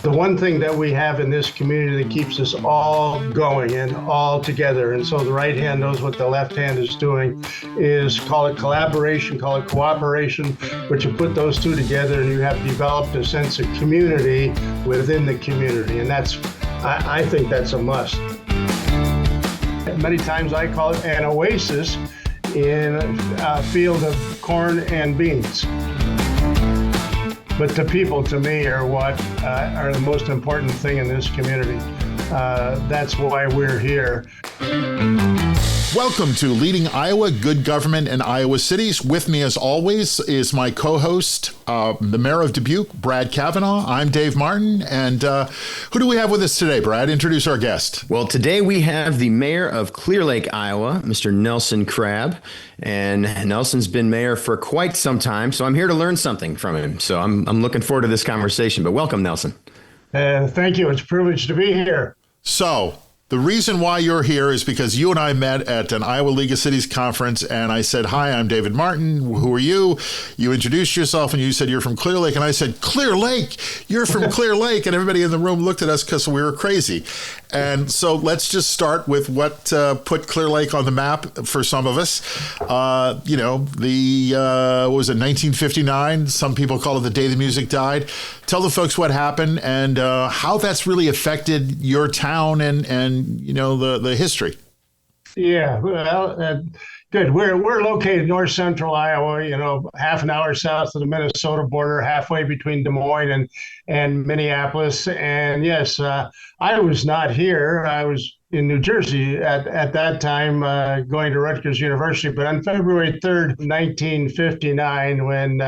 the one thing that we have in this community that keeps us all going and all together, and so the right hand knows what the left hand is doing, is call it collaboration, call it cooperation, but you put those two together and you have developed a sense of community within the community, and I think that's a must. Many times I call it an oasis in a field of corn and beans. But the people, to me, are what are the most important thing in this community. That's why we're here. Welcome to Leading Iowa, Good Government in Iowa Cities. With me, as always, is my co-host, the Mayor of Dubuque, Brad Cavanagh. I'm Dave Martin. And who do we have with us today, Brad? Introduce our guest. Well, today we have the Mayor of Clear Lake, Iowa, Mr. Nelson Crabb. And Nelson's been mayor for quite some time, so I'm here to learn something from him. So I'm looking forward to this conversation. But welcome, Nelson. Thank you. It's a privilege to be here. So, the reason why you're here is because you and I met at an Iowa League of Cities conference, and I said, "Hi, I'm David Martin. Who are you?" You introduced yourself, and you said, "You're from Clear Lake." And I said, "Clear Lake? You're from Clear Lake?" And everybody in the room looked at us because we were crazy. And so let's just start with what put Clear Lake on the map for some of us. What was it, 1959? Some people call it the day the music died. Tell the folks what happened and how that's really affected your town and the history. Yeah, well, good. We're located north central Iowa, half an hour south of the Minnesota border, halfway between Des Moines and Minneapolis. And yes, I was not here. I was in New Jersey at that time, going to Rutgers University. But on February 3rd, 1959, when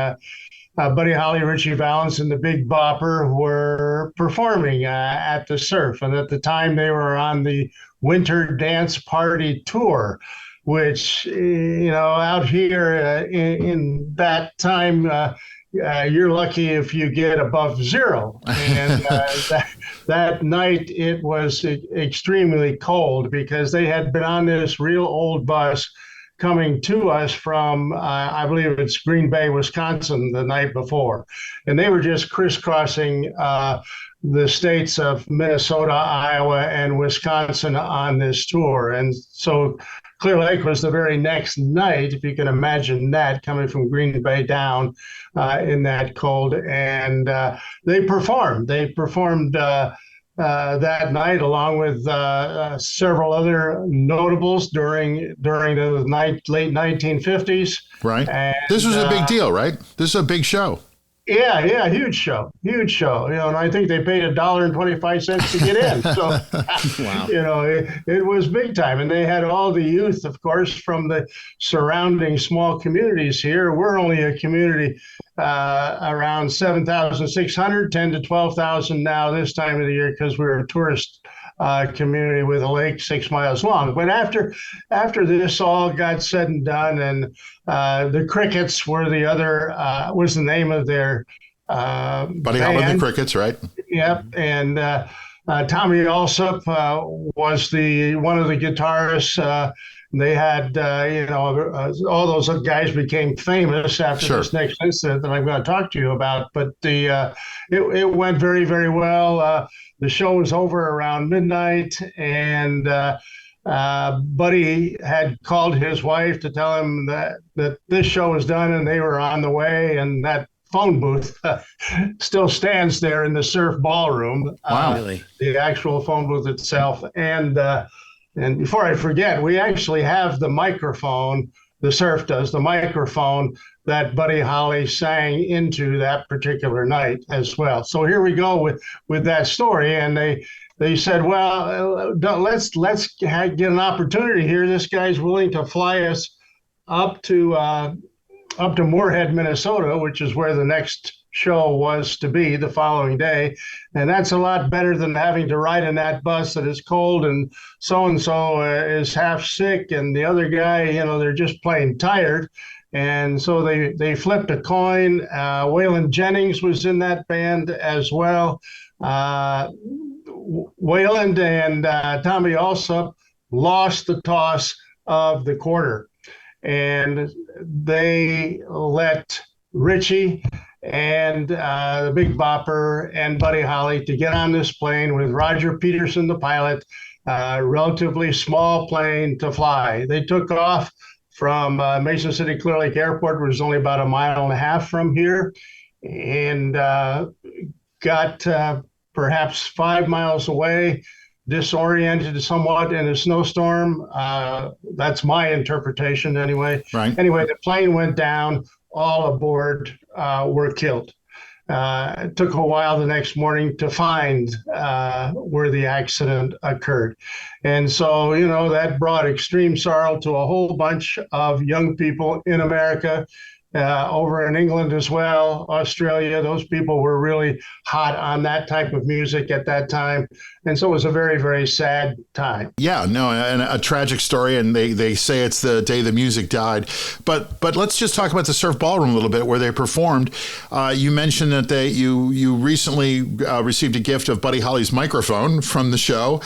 Buddy Holly, Ritchie Valens, and the Big Bopper were performing at the Surf. And at the time, they were on the Winter Dance Party Tour, which, out here in that time, you're lucky if you get above zero. And that night, it was extremely cold because they had been on this real old bus coming to us from, I believe it's Green Bay, Wisconsin, the night before. And they were just crisscrossing the states of Minnesota, Iowa, and Wisconsin on this tour. And so Clear Lake was the very next night, if you can imagine that, coming from Green Bay down in that cold. And they performed. That night, along with several other notables during the late 1950s. Right. And, this was a big deal, right? This is a big show. Yeah, huge show. And I think they paid $1.25 to get in. So, wow. It was big time. And they had all the youth, of course, from the surrounding small communities here. We're only a community around 7,600, 10 to 12,000 now this time of the year because we're a tourist community with a lake 6 miles long. But after this all got said and done, and the Crickets were the other was the name of their Buddy Holly and the Crickets, right? Yep, and Tommy Alsop was one of the guitarists. They had, all those guys became famous after this next incident that I'm going to talk to you about. But it went very, very well. The show was over around midnight, and Buddy had called his wife to tell him that this show was done and they were on the way, and that phone booth still stands there in the Surf Ballroom. Wow, really? The actual phone booth itself. And before I forget, we actually have the microphone, the Surf does, the microphone that Buddy Holly sang into that particular night as well. So here we go with that story. And they said, well, let's get an opportunity here. This guy's willing to fly us up to Moorhead, Minnesota, which is where the next show was to be the following day. And that's a lot better than having to ride in that bus that is cold and so-and-so is half sick and the other guy, they're just plain tired. And so they flipped a coin. Waylon Jennings was in that band as well. Waylon and Tommy Alsop lost the toss of the quarter. And they let Ritchie and the Big Bopper and Buddy Holly to get on this plane with Roger Peterson, the pilot, relatively small plane to fly. They took off from Mason City Clear Lake Airport, which was only about a mile and a half from here, and got perhaps 5 miles away, disoriented somewhat in a snowstorm. That's my interpretation anyway. Right. Anyway, the plane went down. All aboard were killed. It took a while the next morning to find where the accident occurred. And so, that brought extreme sorrow to a whole bunch of young people in America, over in England as well, Australia. Those people were really hot on that type of music at that time. And so it was a very, very sad time. Yeah, no, and a tragic story, and they say it's the day the music died. But let's just talk about the Surf Ballroom a little bit, where they performed. You mentioned that you recently received a gift of Buddy Holly's microphone from the show.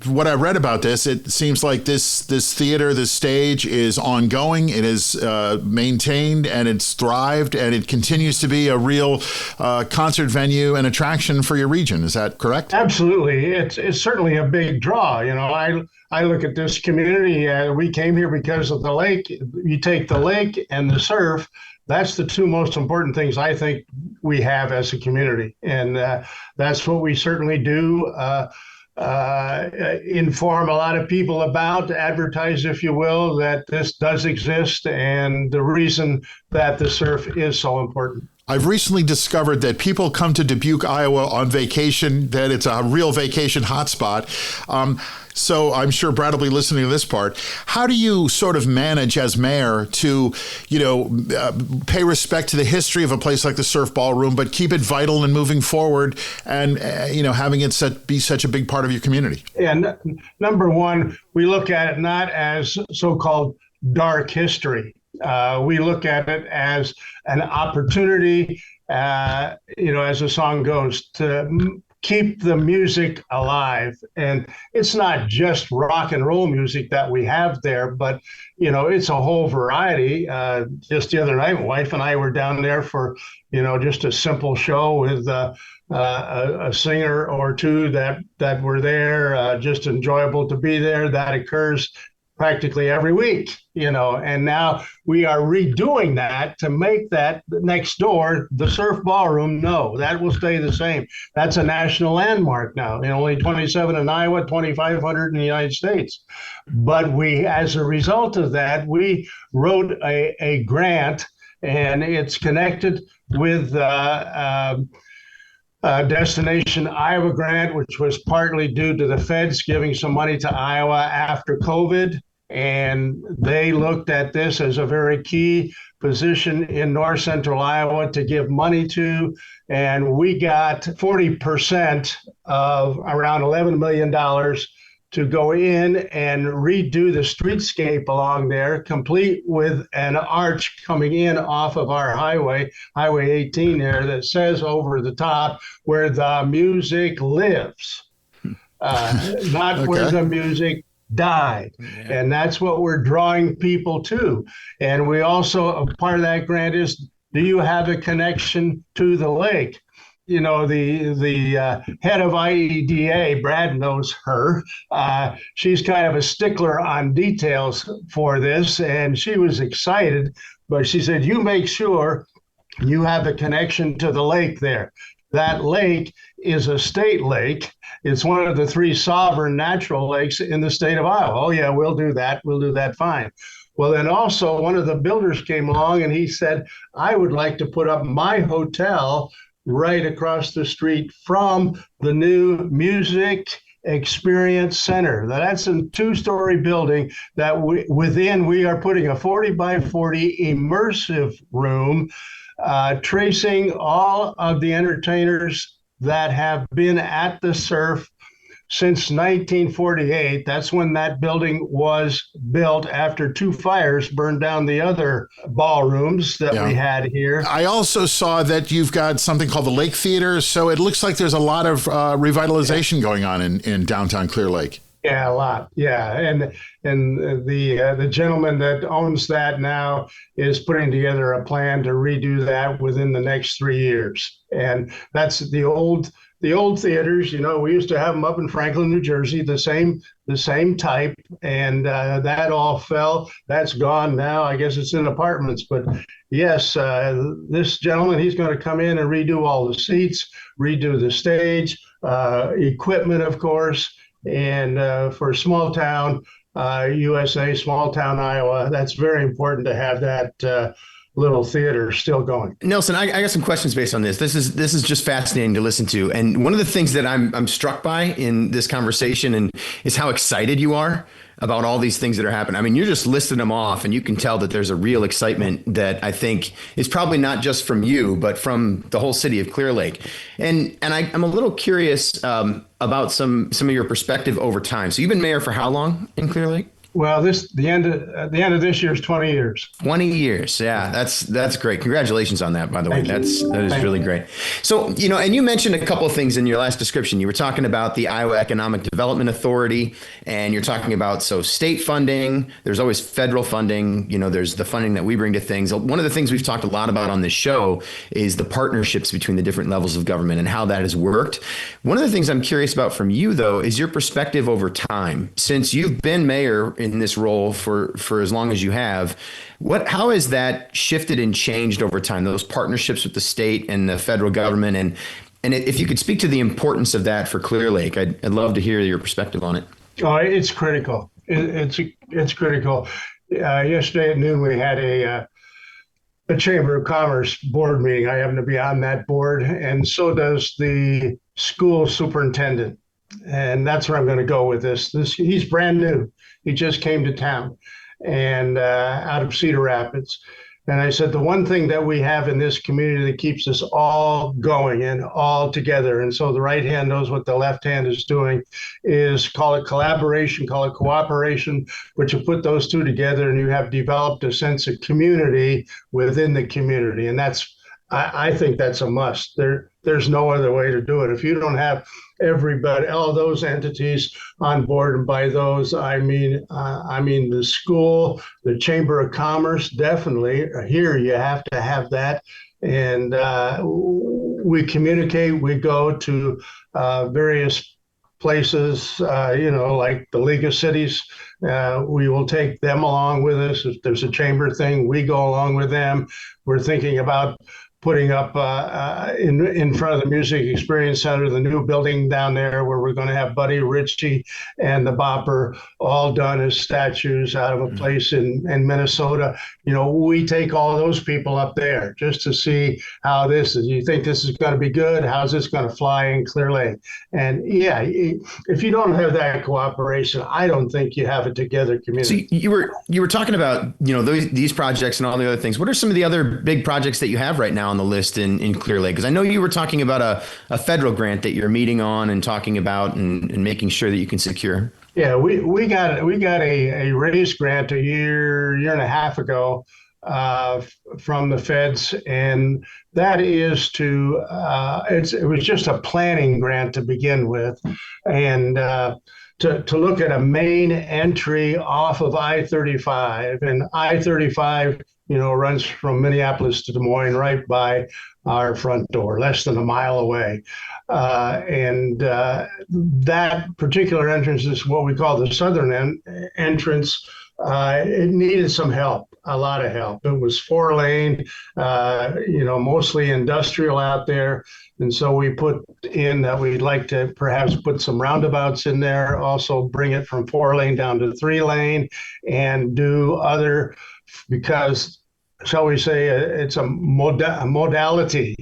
What I read about this, it seems like this theater, this stage is ongoing. It is maintained, and it's thrived, and it continues to be a real concert venue and attraction for your region. Is that correct? Absolutely. It's certainly a big draw. I look at this community. We came here because of the lake. You take the lake and the surf. That's the two most important things I think we have as a community. And that's what we certainly do. Inform a lot of people about, advertise, if you will, that this does exist and the reason that the surf is so important. I've recently discovered that people come to Dubuque, Iowa on vacation, that it's a real vacation hotspot. So I'm sure Brad will be listening to this part. How do you sort of manage as mayor to, pay respect to the history of a place like the Surf Ballroom, but keep it vital and moving forward and, having it be such a big part of your community? And number one, we look at it not as so-called dark history. We look at it as an opportunity, as the song goes, to keep the music alive. And it's not just rock and roll music that we have there, but, it's a whole variety. Just the other night, my wife and I were down there for, just a simple show with a singer or two that were there, just enjoyable to be there. That occurs practically every week, and now we are redoing that to make that next door, the Surf Ballroom. No, that will stay the same. That's a national landmark now. Only 27 in Iowa, 2,500 in the United States. But as a result of that, we wrote a grant, and it's connected with Destination Iowa grant, which was partly due to the feds giving some money to Iowa after COVID. And they looked at this as a very key position in north central Iowa to give money to. And we got 40% of around $11 million to go in and redo the streetscape along there, complete with an arch coming in off of our highway, Highway 18 there, that says over the top, where the music lives, not Okay. where the music died. Yeah. And that's what we're drawing people to. And we also, a part of that grant is, do you have a connection to the lake? The head of IEDA, Brad knows her. She's kind of a stickler on details for this, and she was excited, but she said, you make sure you have a connection to the lake there. That lake is a state lake. It's one of the 3 sovereign natural lakes in the state of Iowa. Oh, yeah, we'll do that. We'll do that fine. Well, then also one of the builders came along and he said, I would like to put up my hotel right across the street from the new Music Experience Center. That's a 2-story building that we are putting a 40 by 40 immersive room, tracing all of the entertainers that have been at the Surf since 1948. That's when that building was built, after 2 fires burned down the other ballrooms that we had here. I also saw that you've got something called the Lake Theater, so it looks like there's a lot of revitalization going on in downtown Clear Lake. Yeah, a lot. Yeah, and the gentleman that owns that now is putting together a plan to redo that within the next 3 years. And that's the old theaters. We used to have them up in Franklin, New Jersey, the same type, and that all fell. That's gone now. I guess it's in apartments. But yes, this gentleman, he's going to come in and redo all the seats, redo the stage, equipment, of course. And for small town USA, small town Iowa, that's very important to have that little theater still going. Nelson, I got some questions based on this. This is just fascinating to listen to. And one of the things that I'm struck by in this conversation and is how excited you are about all these things that are happening. I mean, you're just listing them off, and you can tell that there's a real excitement that I think is probably not just from you, but from the whole city of Clear Lake. And I'm a little curious about some of your perspective over time. So you've been mayor for how long in Clear Lake? Well, the end of this year is 20 years. 20 years. Yeah, that's great. Congratulations on that, by the way. That is really great. So, and you mentioned a couple of things in your last description. You were talking about the Iowa Economic Development Authority, and you're talking about state funding. There's always federal funding. There's the funding that we bring to things. One of the things we've talked a lot about on this show is the partnerships between the different levels of government and how that has worked. One of the things I'm curious about from you, though, is your perspective over time. Since you've been mayor in this role for as long as you have, how has that shifted and changed over time, those partnerships with the state and the federal government? And if you could speak to the importance of that for Clear Lake, I'd love to hear your perspective on it. Oh, it's critical. It's critical. Yesterday at noon, we had a Chamber of Commerce board meeting. I happen to be on that board, and so does the school superintendent. And that's where I'm going to go with this. He's brand new. He just came to town and out of Cedar Rapids. And I said, the one thing that we have in this community that keeps us all going and all together, and so the right hand knows what the left hand is doing, is call it collaboration, call it cooperation, but you put those two together and you have developed a sense of community within the community. And I think that's a must. There's no other way to do it. If you don't have everybody, all those entities on board, and by those I mean the school, the Chamber of Commerce, definitely. Here you have to have that, and we communicate. We go to various places, like the League of Cities. We will take them along with us. If there's a chamber thing, we go along with them. We're thinking about putting up in front of the Music Experience Center, the new building down there, where we're going to have Buddy, Ritchie, and the Bopper all done as statues out of a place in Minnesota. We take all those people up there just to see how this is. You think this is going to be good? How's this going to fly in Clear Lake? And yeah, if you don't have that cooperation, I don't think you have a together community. So you were talking about these projects and all the other things. What are some of the other big projects that you have right now on the list in Clear Lake? Because I know you were talking about a federal grant that you're meeting on and talking about and making sure that you can secure. Yeah, we got a raise grant a year and a half ago from the feds, and that is it was just a planning grant to begin with, and to look at a main entry off of I-35, and I-35 runs from Minneapolis to Des Moines right by our front door, less than a mile away. And that particular entrance is what we call the southern entrance. It needed some help, a lot of help. It was 4-lane, mostly industrial out there. And so we put in that we'd like to perhaps put some roundabouts in there, also bring it from 4-lane down to 3-lane, and do other, because, shall we say, it's a multi-modality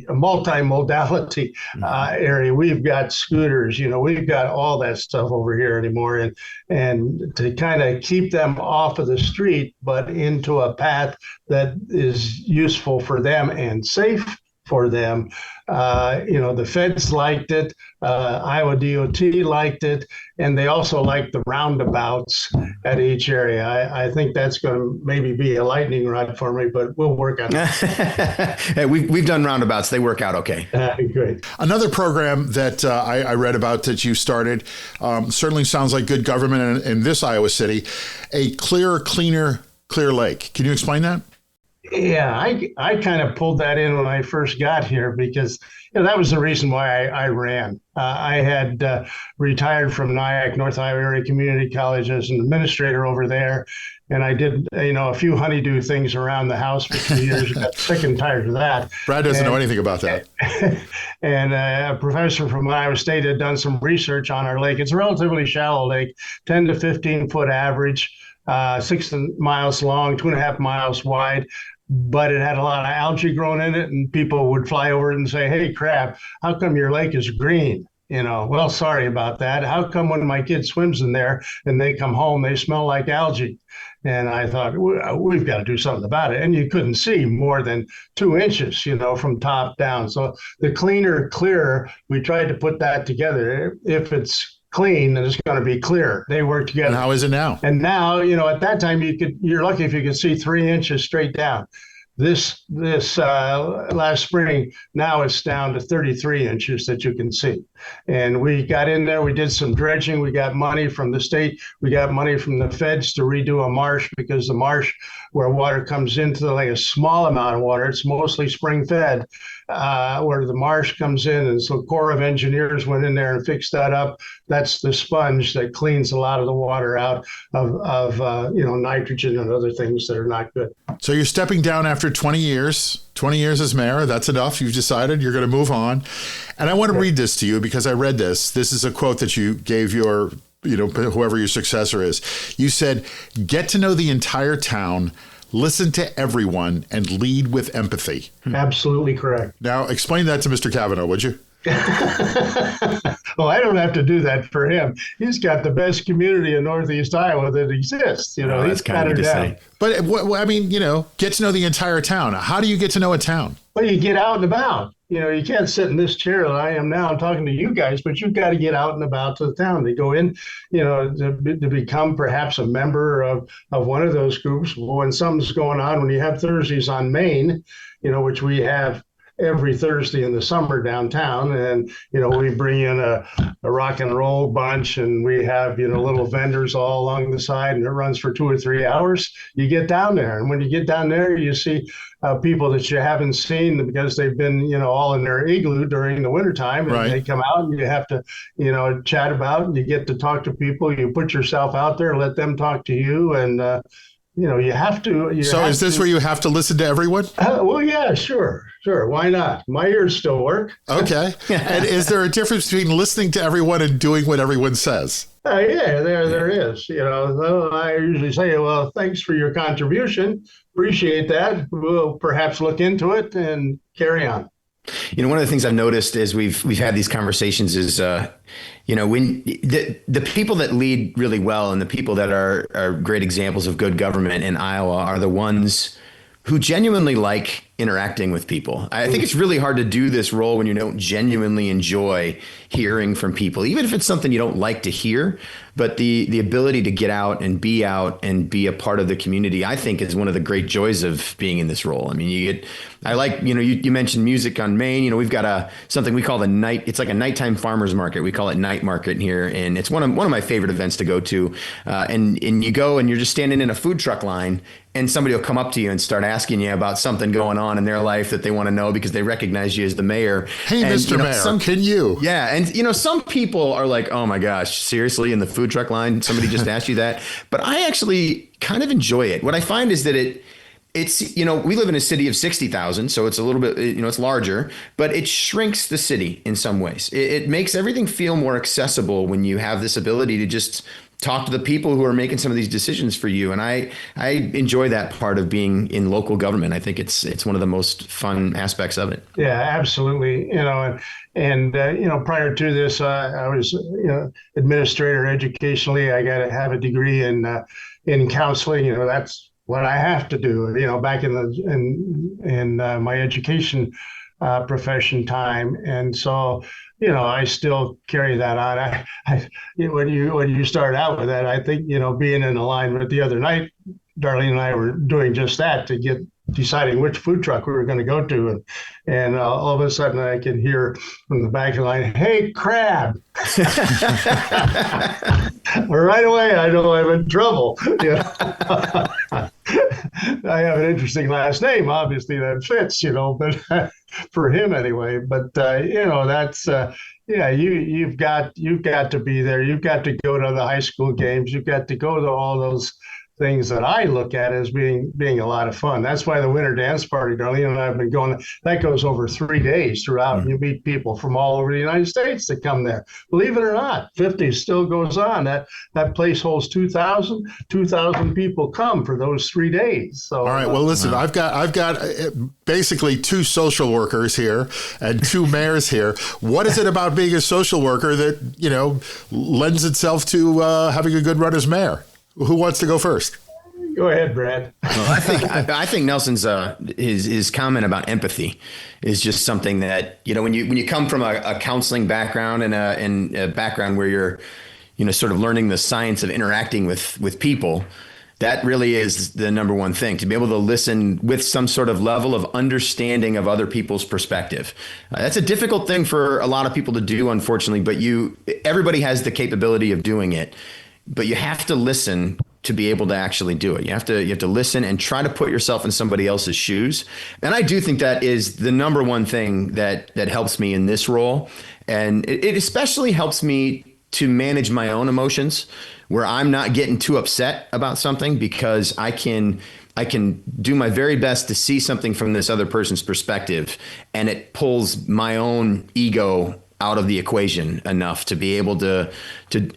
area. We've got scooters, we've got all that stuff over here anymore, and to kind of keep them off of the street, but into a path that is useful for them and safe for them. The feds liked it, Iowa DOT liked it, and they also liked the roundabouts at each area. I think that's going to maybe be a lightning rod for me, but we'll work on it. Hey, we've done roundabouts. They work out okay. Great. Another program that I read about that you started certainly sounds like good government in this Iowa city, a clearer, cleaner, Clear Lake. Can you explain that? Yeah, I kind of pulled that in when I first got here because that was the reason why I ran. I had retired from Nyack, North Iowa Area Community College as an administrator over there. And I did, a few honeydew things around the house for 2 years. Got sick and tired of that. Brad doesn't know anything about that. And a professor from Iowa State had done some research on our lake. It's a relatively shallow lake, 10 to 15 foot average, 6 miles long, 2.5 miles wide. But it had a lot of algae growing in it, and people would fly over and say, "Hey, Crabb, how come your lake is green?" Well, sorry about that. How come when my kid swims in there and they come home, they smell like algae? And I thought, we've got to do something about it. And you couldn't see more than 2 inches, from top down. So the clearer, we tried to put that together. If it's clean, then it's going to be clear. They work together. And how is it now? And now, at that time, you're lucky if you could see 3 inches straight down. This last spring, now it's down to 33 inches that you can see. And we got in there, we did some dredging, we got money from the state, we got money from the feds to redo a marsh, because the marsh where water comes into the lake, a small amount of water, it's mostly spring fed, where the marsh comes in. And so Corps of Engineers went in there and fixed that up. That's the sponge that cleans a lot of the water out of nitrogen and other things that are not good. So you're stepping down after 20 years as mayor. That's enough. You've decided you're going to move on. And I want to read this to you because I read this. This is a quote that you gave your, whoever your successor is. You said, "Get to know the entire town, listen to everyone, and lead with empathy." Absolutely correct. Now, explain that to Mr. Cavanagh, would you? Well, I don't have to do that for him. He's got the best community in Northeast Iowa that exists. He's got her down. But get to know the entire town. How do you get to know a town? Well, you get out and about. You can't sit in this chair that I am now and talking to you guys, but you've got to get out and about to the town. They go in, to become perhaps a member of one of those groups. When something's going on, when you have Thursdays on Main, which we have every Thursday in the summer downtown, and we bring in a rock and roll bunch, and we have little vendors all along the side, and it runs for 2 or 3 hours. You get down there, and when you get down there, you see people that you haven't seen because they've been all in their igloo during the wintertime, and right. They come out, and you have to chat about, and you get to talk to people. You put yourself out there, let them talk to you, and you have to. So is this where you have to listen to everyone? Well, yeah, sure. Why not? My ears still work. Okay. And is there a difference between listening to everyone and doing what everyone says? Yeah, there is. I usually say, well, thanks for your contribution. Appreciate that. We'll perhaps look into it and carry on. One of the things I've noticed as we've had these conversations is, when the people that lead really well and the people that are great examples of good government in Iowa are the ones who genuinely like interacting with people. I think it's really hard to do this role when you don't genuinely enjoy hearing from people, even if it's something you don't like to hear. But the ability to get out and be a part of the community, I think, is one of the great joys of being in this role. I mean, you mentioned music on Main. We've got something we call the night. It's like a nighttime farmers market. We call it night market here, and it's one of my favorite events to go to. And you go and you're just standing in a food truck line, and somebody will come up to you and start asking you about something going on in their life that they want to know because they recognize you as the mayor. Hey, and, Mr. Mayor, can you? Yeah. And, some people are like, oh, my gosh, seriously, in the food truck line, somebody just asked you that. But I actually kind of enjoy it. What I find is that it's, we live in a city of 60,000, so it's a little bit, it's larger, but it shrinks the city in some ways. It makes everything feel more accessible when you have this ability to just talk to the people who are making some of these decisions for you. And I enjoy that part of being in local government. I think it's one of the most fun aspects of it. Yeah, absolutely. And prior to this, I was, administrator educationally. I got to have a degree in counseling. That's what I have to do. Back in my education profession time. And so, I still carry that on. When you start out with that, I think, being in alignment the other night, Darlene and I were doing just that to deciding which food truck we were going to go to. And all of a sudden I can hear from the back of the line, "Hey, Crabb." Right away, I know I'm in trouble. I have an interesting last name, obviously, that fits, but for him anyway. But, that's, you've got to be there. You've got to go to the high school games. You've got to go to all those things that I look at as being a lot of fun. That's why the winter dance party, Darlene and I have been going, that goes over 3 days throughout. And you meet people from all over the United States that come there. Believe it or not, 50 still goes on. That place holds 2,000 people come for those 3 days. So, all right. Well, listen, I've got basically 2 social workers here and 2 mayors here. What is it about being a social worker that, lends itself to having a good run as mayor? Who wants to go first? Go ahead, Brad. Well, I think Nelson's his comment about empathy is just something that, when you come from a counseling background and a background where you're sort of learning the science of interacting with people, that really is the number one thing, to be able to listen with some sort of level of understanding of other people's perspective. That's a difficult thing for a lot of people to do, unfortunately, but everybody has the capability of doing it. But you have to listen to be able to actually do it. You have to listen and try to put yourself in somebody else's shoes. And I do think that is the number one thing that helps me in this role. And it especially helps me to manage my own emotions, where I'm not getting too upset about something, because I can do my very best to see something from this other person's perspective, and it pulls my own ego out of the equation enough to be able to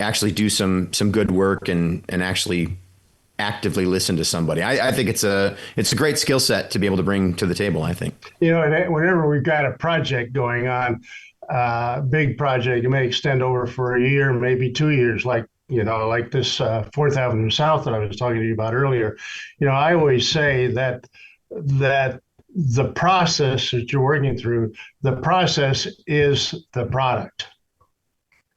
actually do some good work and actually actively listen to somebody. I think it's a great skill set to be able to bring to the table, I think. Whenever we've got a project going on, big project, it may extend over for a year, maybe 2 years, like this 4th Avenue South that I was talking to you about earlier. I always say that the process that you're working through, the process is the product.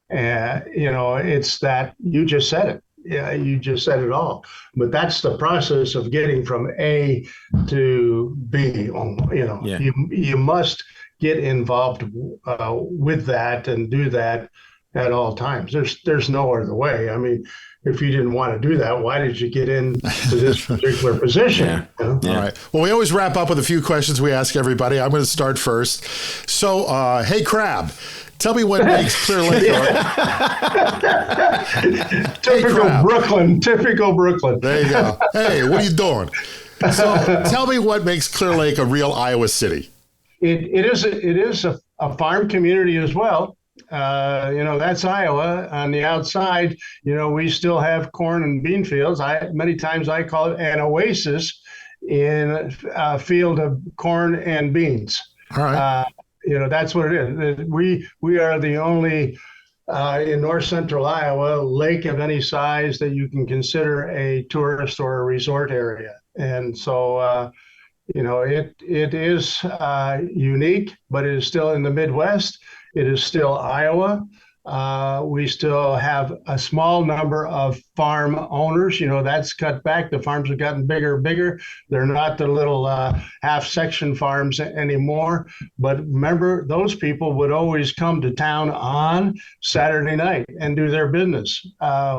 It's that you just said it. Yeah, you just said it all. But that's the process of getting from A to B. Yeah. You must get involved with that and do that at all times. There's no other way. I mean, if you didn't want to do that, why did you get into this particular position? Yeah. All right. Well, we always wrap up with a few questions we ask everybody. I'm going to start first. So, hey, Crabb, tell me what makes Clear Lake. Typical Brooklyn. There you go. Hey, what are you doing? So, tell me what makes Clear Lake a real Iowa city. It is a farm community as well. That's Iowa. On the outside, we still have corn and bean fields. Many times I call it an oasis in a field of corn and beans. All right. That's what it is. We are the only in north central Iowa lake of any size that you can consider a tourist or a resort area. And so, it is unique, but it is still in the Midwest. It is still Iowa. We still have a small number of farm owners. That's cut back. The farms have gotten bigger and bigger. They're not the little half-section farms anymore. But remember, those people would always come to town on Saturday night and do their business.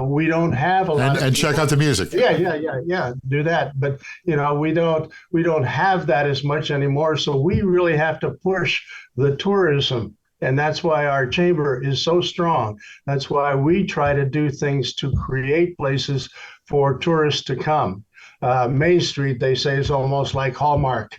We don't have a lot and check out the music. Yeah. Do that. But we don't have that as much anymore. So we really have to push the tourism. And that's why our chamber is so strong. That's why we try to do things to create places for tourists to come. Main Street, they say, is almost like Hallmark,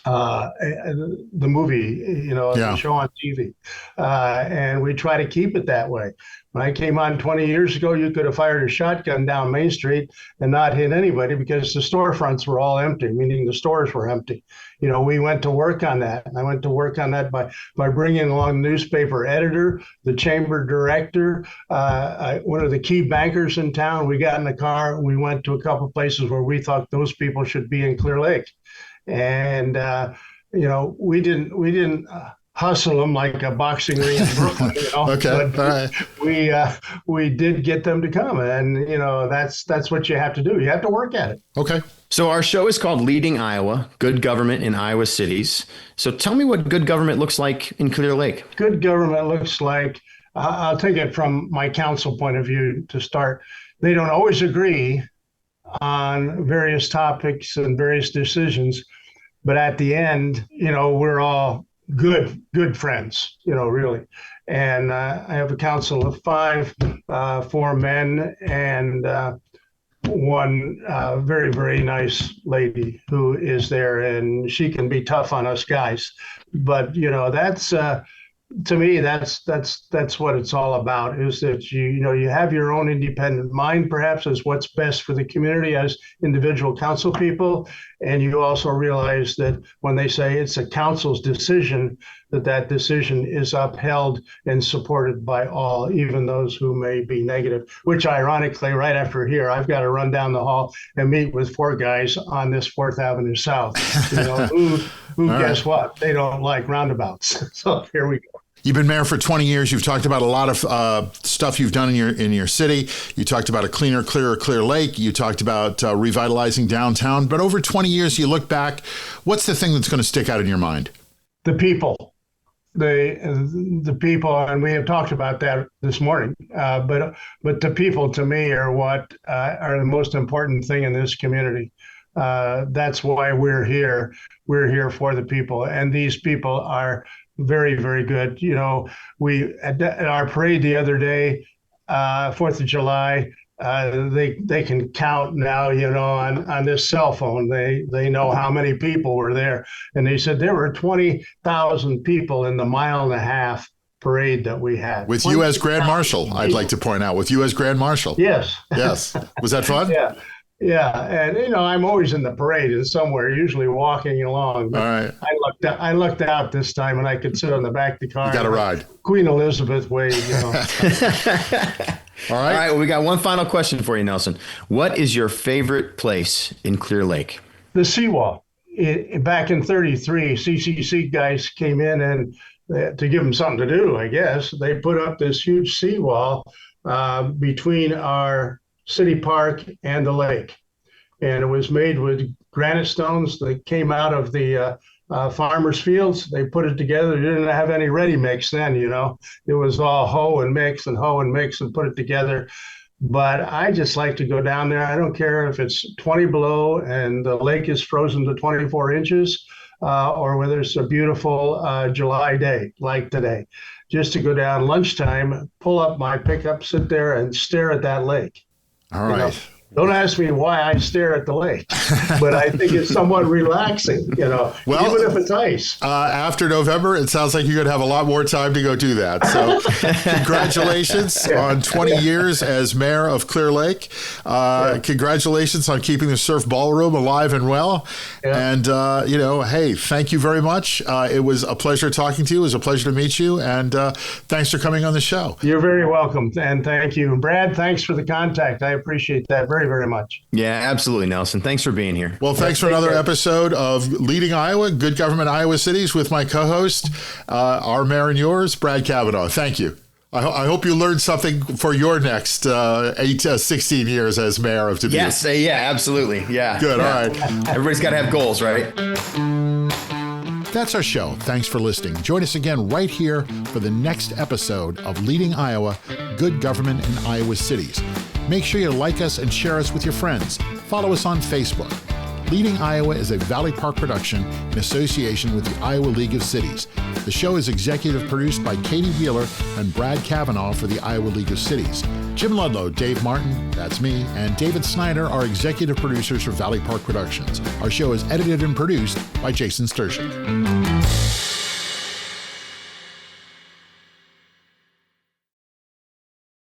the movie, the show on TV. And we try to keep it that way. When I came on 20 years ago, you could have fired a shotgun down Main Street and not hit anybody because the storefronts were all empty, meaning the stores were empty. We went to work on that. And I went to work on that by bringing along the newspaper editor, the chamber director, one of the key bankers in town. We got in the car and we went to a couple of places where we thought those people should be in Clear Lake. And we didn't hustle them like a boxing ring in Brooklyn, Okay, but all right. we did get them to come, and that's what you have to do. You have to work at it. Okay. So our show is called Leading Iowa, Good Government in Iowa Cities. So tell me what good government looks like in Clear Lake. Good government looks like, I'll take it from my council point of view to start. They don't always agree on various topics and various decisions, but at the end, we're all good friends, really. And I have a council of 5, 4 men and one very, very nice lady who is there, and she can be tough on us guys. But that's to me, that's what it's all about. Is that you have your own independent mind, perhaps, as what's best for the community as individual council people, and you also realize that when they say it's a council's decision, that decision is upheld and supported by all, even those who may be negative. Which, ironically, right after here, I've got to run down the hall and meet with 4 guys on this 4th Avenue South. Who guess what? They don't like roundabouts. So here we go. You've been mayor for 20 years. You've talked about a lot of stuff you've done in your city. You talked about a cleaner, clearer Clear Lake. You talked about revitalizing downtown. But over 20 years, you look back, what's the thing that's going to stick out in your mind? The people. The people, and we have talked about that this morning. But the people, to me, are what are the most important thing in this community. That's why we're here. We're here for the people, and these people are very, very good. We at our parade the other day, 4th of July, they can count now, on this cell phone. They know how many people were there, and they said there were 20,000 people in the 1.5-mile parade that we had. With you as Grand Marshal, I'd like to point out. With you as Grand Marshal. Yes. Yes. Was that fun? Yeah. Yeah, and I'm always in the parade and somewhere, usually walking along. All right. I looked out this time, and I could sit on the back of the car. You got a ride. Queen Elizabeth way. All right. All right. Well, we got one final question for you, Nelson. What is your favorite place in Clear Lake? The seawall. Back in '33, CCC guys came in and to give them something to do, I guess. They put up this huge seawall between our city park and the lake, and it was made with granite stones that came out of the farmers' fields. They put it together. They didn't have any ready mix then, it was all hoe and mix and put it together. But I just like to go down there. I don't care if it's 20 below and the lake is frozen to 24 inches or whether it's a beautiful July day like today. Just to go down lunchtime, pull up my pickup, sit there and stare at that lake. All right. Don't ask me why I stare at the lake, but I think it's somewhat relaxing, well, even if it's ice. After November, it sounds like you're going to have a lot more time to go do that. So congratulations on 20 years as mayor of Clear Lake. Congratulations on keeping the Surf Ballroom alive and well. Yeah. And, hey, thank you very much. It was a pleasure talking to you. It was a pleasure to meet you. And thanks for coming on the show. You're very welcome. And thank you. Brad, thanks for the contact. I appreciate that very, very much. Yeah, absolutely, Nelson. Thanks for being here. Well, thanks for another episode of Leading Iowa, Good Government Iowa Cities with my co-host, our mayor and yours, Brad Cavanagh. Thank you. I hope you learned something for your next 16 years as mayor of Dubuque. Yes, absolutely. Yeah. Good, yeah. All right. Everybody's got to have goals, right? That's our show. Thanks for listening. Join us again right here for the next episode of Leading Iowa, Good Government in Iowa Cities. Make sure you like us and share us with your friends. Follow us on Facebook. Leading Iowa is a Valley Park production in association with the Iowa League of Cities. The show is executive produced by Katie Wheeler and Brad Cavanagh for the Iowa League of Cities. Jim Ludlow, Dave Martin, that's me, and David Snyder are executive producers for Valley Park Productions. Our show is edited and produced by Jason Stershic.